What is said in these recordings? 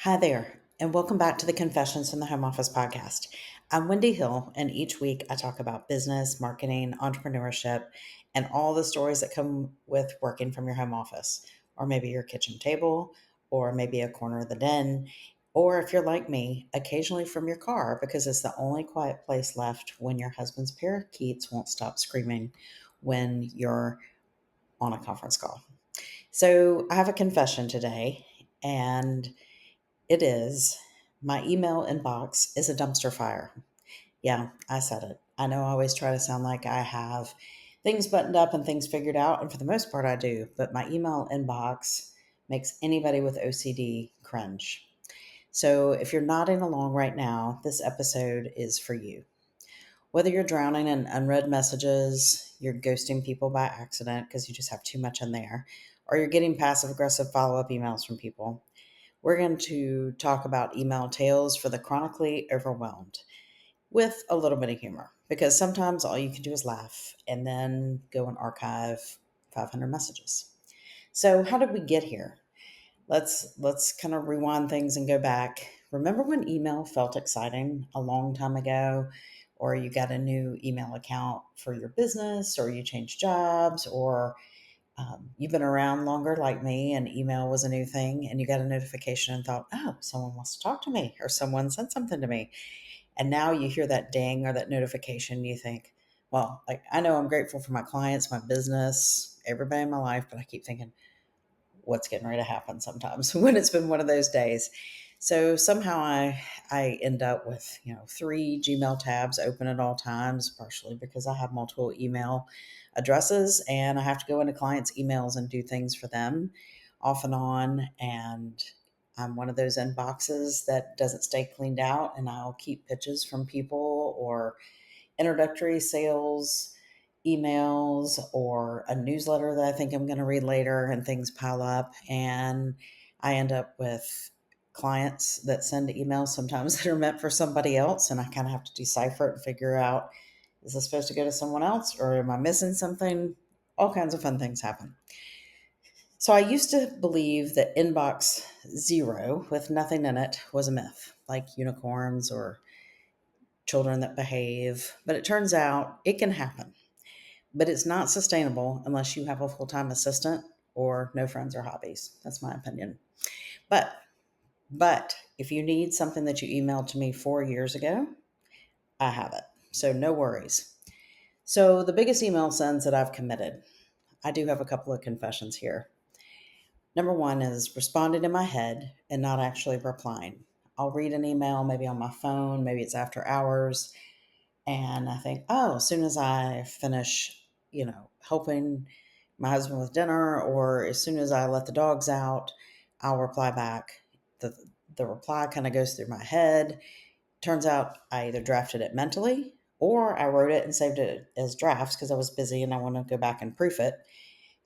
Hi there, and welcome back to the Confessions from the Home Office podcast. I'm Wendy Hill, and each week I talk about business, marketing, entrepreneurship, and all the stories that come with working from your home office, or maybe your kitchen table, or maybe a corner of the den, or if you're like me, occasionally from your car because it's the only quiet place left when your husband's parakeets won't stop screaming when you're on a conference call. So I have a confession today, and it is. My email inbox is a dumpster fire. Yeah, I said it. I know I always try to sound like I have things buttoned up and things figured out, and for the most part, I do. But my email inbox makes anybody with OCD cringe. So if you're nodding along right now, this episode is for you. Whether you're drowning in unread messages, you're ghosting people by accident because you just have too much in there, or you're getting passive aggressive follow up emails from people, we're going to talk about email tales for the chronically overwhelmed with a little bit of humor because sometimes all you can do is laugh and then go and archive 500 messages. So, how did we get here? Let's kind of rewind things and go back. Remember when email felt exciting a long time ago, or you got a new email account for your business, or you changed jobs, or you've been around longer like me and email was a new thing and you got a notification and thought, oh, someone wants to talk to me or someone sent something to me. And now you hear that ding or that notification, you think, well, like I know I'm grateful for my clients, my business, everybody in my life, but I keep thinking, what's getting ready to happen sometimes when it's been one of those days. So somehow I end up with, three Gmail tabs open at all times, partially because I have multiple email addresses and I have to go into clients' emails and do things for them off and on. And I'm one of those inboxes that doesn't stay cleaned out, and I'll keep pitches from people or introductory sales emails or a newsletter that I think I'm going to read later, and things pile up. And I end up with clients that send emails sometimes that are meant for somebody else. And I kind of have to decipher it and figure out, is this supposed to go to someone else or am I missing something? All kinds of fun things happen. So I used to believe that inbox zero with nothing in it was a myth, like unicorns or children that behave. But it turns out it can happen, but it's not sustainable unless you have a full-time assistant or no friends or hobbies. That's my opinion. But but if you need something that you emailed to me 4 years ago, I have it. So no worries. So the biggest email sends that I've committed, I do have a couple of confessions here. Number one is responding in my head and not actually replying. I'll read an email maybe on my phone, maybe it's after hours, and I think, oh, as soon as I finish, helping my husband with dinner, or as soon as I let the dogs out, I'll reply back. The reply kind of goes through my head. Turns out I either drafted it mentally or I wrote it and saved it as drafts because I was busy and I want to go back and proof it.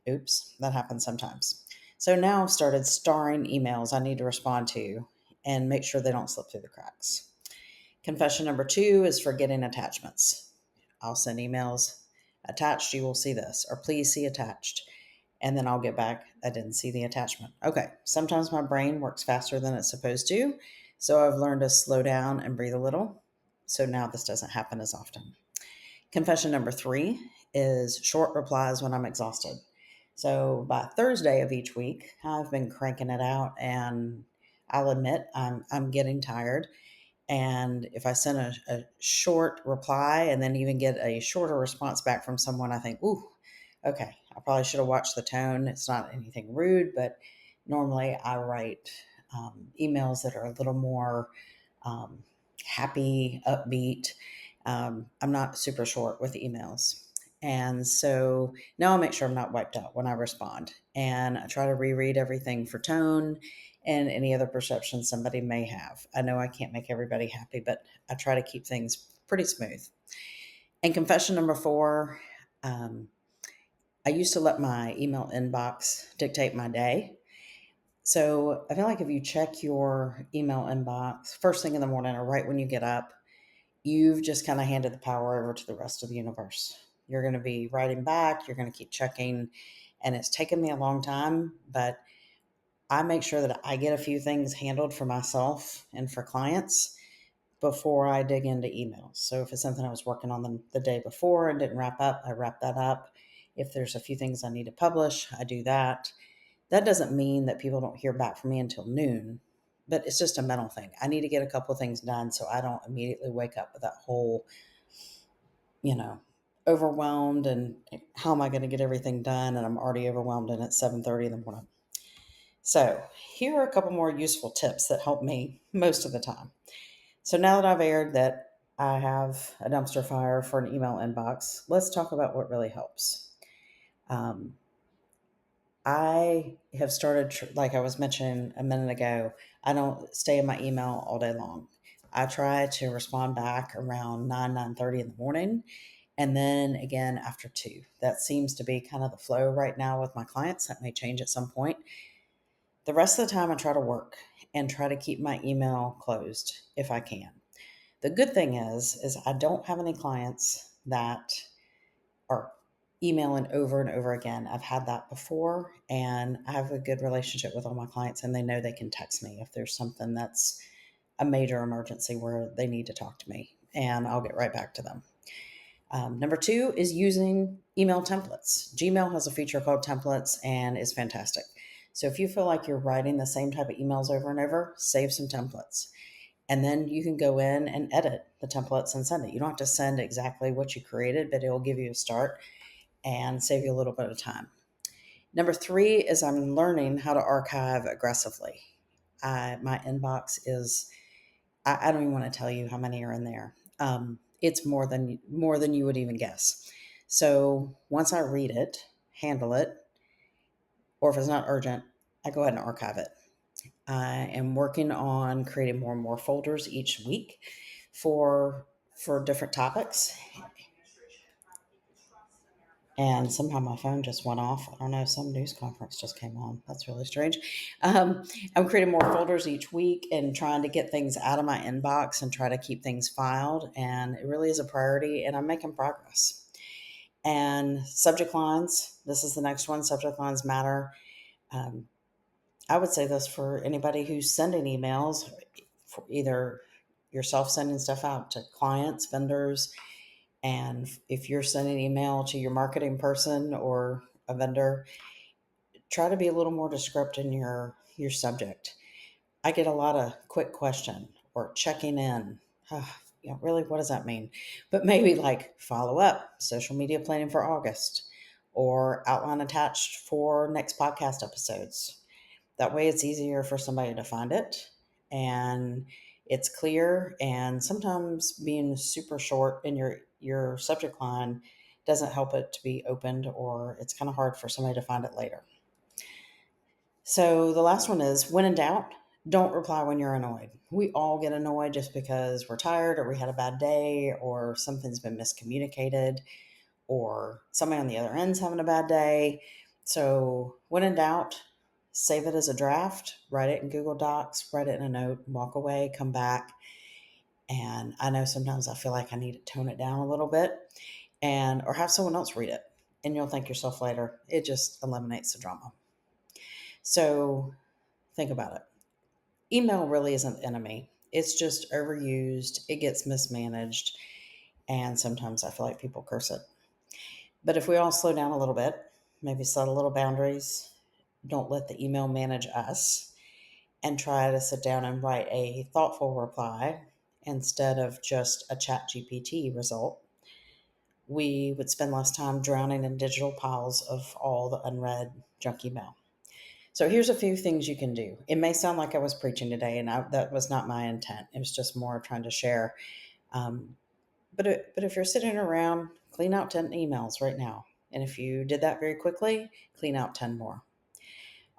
Oops, that happens sometimes. So now I've started starring emails I need to respond to and make sure they don't slip through the cracks. Confession number two is forgetting attachments. I'll send emails attached, you will see this, or please see attached. And then I'll get back, I didn't see the attachment. Okay, sometimes my brain works faster than it's supposed to. So I've learned to slow down and breathe a little. So now this doesn't happen as often. Confession number three is short replies when I'm exhausted. So by Thursday of each week, I've been cranking it out, and I'll admit I'm getting tired. And if I send a short reply and then even get a shorter response back from someone, I think, ooh, okay, I probably should have watched the tone. It's not anything rude, but normally I write emails that are a little more um, happy, upbeat. I'm not super short with emails. And so now I'll make sure I'm not wiped out when I respond. And I try to reread everything for tone and any other perception somebody may have. I know I can't make everybody happy, but I try to keep things pretty smooth. And confession number four, um, I used to let my email inbox dictate my day. So I feel like if you check your email inbox first thing in the morning or right when you get up, you've just kind of handed the power over to the rest of the universe. You're going to be writing back, you're going to keep checking. And it's taken me a long time, but I make sure that I get a few things handled for myself and for clients before I dig into emails. So if it's something I was working on the day before and didn't wrap up, I wrap that up. If there's a few things I need to publish, I do that. That doesn't mean that people don't hear back from me until noon, but it's just a mental thing. I need to get a couple of things done so I don't immediately wake up with that whole, you know, overwhelmed and how am I going to get everything done? And I'm already overwhelmed and it's 7:30 in the morning. So here are a couple more useful tips that help me most of the time. So now that I've aired that I have a dumpster fire for an email inbox, let's talk about what really helps. Um, I have started, like I was mentioning a minute ago, I don't stay in my email all day long. I try to respond back around 9:30 in the morning, and then again after 2. That seems to be kind of the flow right now with my clients. That may change at some point. The rest of the time, I try to work and try to keep my email closed if I can. The good thing is I don't have any clients that are emailing over and over again. I've had that before, and I have a good relationship with all my clients, and they know they can text me if there's something that's a major emergency where they need to talk to me, and I'll get right back to them. Number 2 is using email templates. Gmail has a feature called templates and is fantastic. So if you feel like you're writing the same type of emails over and over, save some templates. And then you can go in and edit the templates and send it. You don't have to send exactly what you created, but it will give you a start and save you a little bit of time. Number 3 is I'm learning how to archive aggressively. My inbox is, I don't even want to tell you how many are in there. It's more than you would even guess. So once I read it, handle it, or if it's not urgent, I go ahead and archive it. I am working on creating more and more folders each week for different topics. And somehow my phone just went off. I don't know, some news conference just came on. That's really strange. I'm creating more folders each week and trying to get things out of my inbox and try to keep things filed. And it really is a priority, and I'm making progress. And subject lines, this is the next one. Subject lines matter. Um, I would say this for anybody who's sending emails, for either yourself sending stuff out to clients, vendors, and if you're sending an email to your marketing person or a vendor, try to be a little more descriptive in your subject. I get a lot of quick question or checking in. Really, what does that mean? But maybe like follow up, social media planning for August, or outline attached for next podcast episodes. That way it's easier for somebody to find it and it's clear. And sometimes being super short in your subject line doesn't help it to be opened, or it's kind of hard for somebody to find it later. So the last one is when in doubt, don't reply when you're annoyed. We all get annoyed just because we're tired or we had a bad day or something's been miscommunicated or somebody on the other end's having a bad day. So when in doubt, save it as a draft, write it in Google Docs, write it in a note, walk away, come back. And I know sometimes I feel like I need to tone it down a little bit and or have someone else read it. And you'll thank yourself later. It just eliminates the drama. So think about it. Email really isn't the enemy. It's just overused, it gets mismanaged, and sometimes I feel like people curse it. But if we all slow down a little bit, maybe set a little boundaries, don't let the email manage us, and try to sit down and write a thoughtful reply instead of just a chat GPT result, we would spend less time drowning in digital piles of all the unread junk email. So here's a few things you can do. It may sound like I was preaching today, and that was not my intent. It was just more trying to share. Um, but if you're sitting around, clean out 10 emails right now. And if you did that very quickly, clean out 10 more.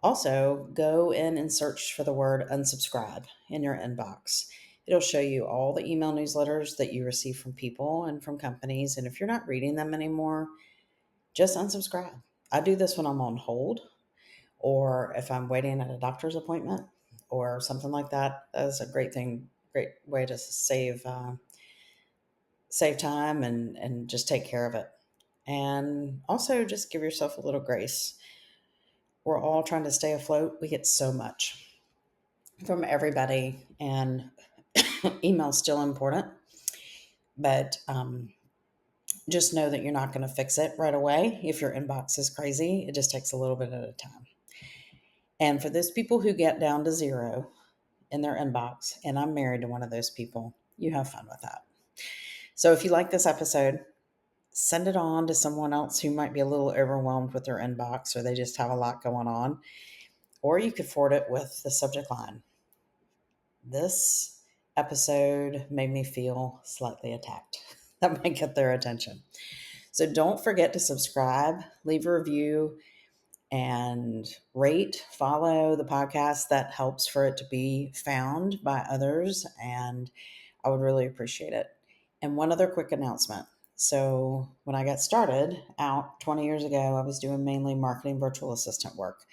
Also, go in and search for the word unsubscribe in your inbox. It'll show you all the email newsletters that you receive from people and from companies. And if you're not reading them anymore, just unsubscribe. I do this when I'm on hold or if I'm waiting at a doctor's appointment or something like that. That's a great thing, great way to save time and just take care of it. And also just give yourself a little grace. We're all trying to stay afloat. We get so much from everybody, and email's still important, but just know that you're not going to fix it right away. If your inbox is crazy, it just takes a little bit at a time. And for those people who get down to zero in their inbox, and I'm married to one of those people, you have fun with that. So if you like this episode, send it on to someone else who might be a little overwhelmed with their inbox, or they just have a lot going on. Or you could forward it with the subject line: "This episode made me feel slightly attacked." That might get their attention. So don't forget to subscribe, leave a review, and rate, follow the podcast. That helps for it to be found by others, and I would really appreciate it. And one other quick announcement. So, when I got started out 20 years ago, I was doing mainly marketing virtual assistant work.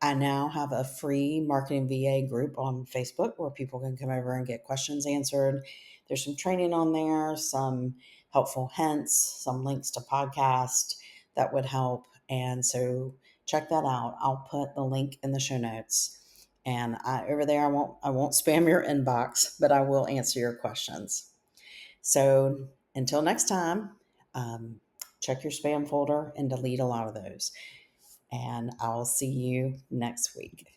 I now have a free marketing VA group on Facebook where people can come over and get questions answered. There's some training on there, some helpful hints, some links to podcasts that would help. And so check that out. I'll put the link in the show notes. And over there, I won't spam your inbox, but I will answer your questions. So until next time, check your spam folder and delete a lot of those. And I'll see you next week.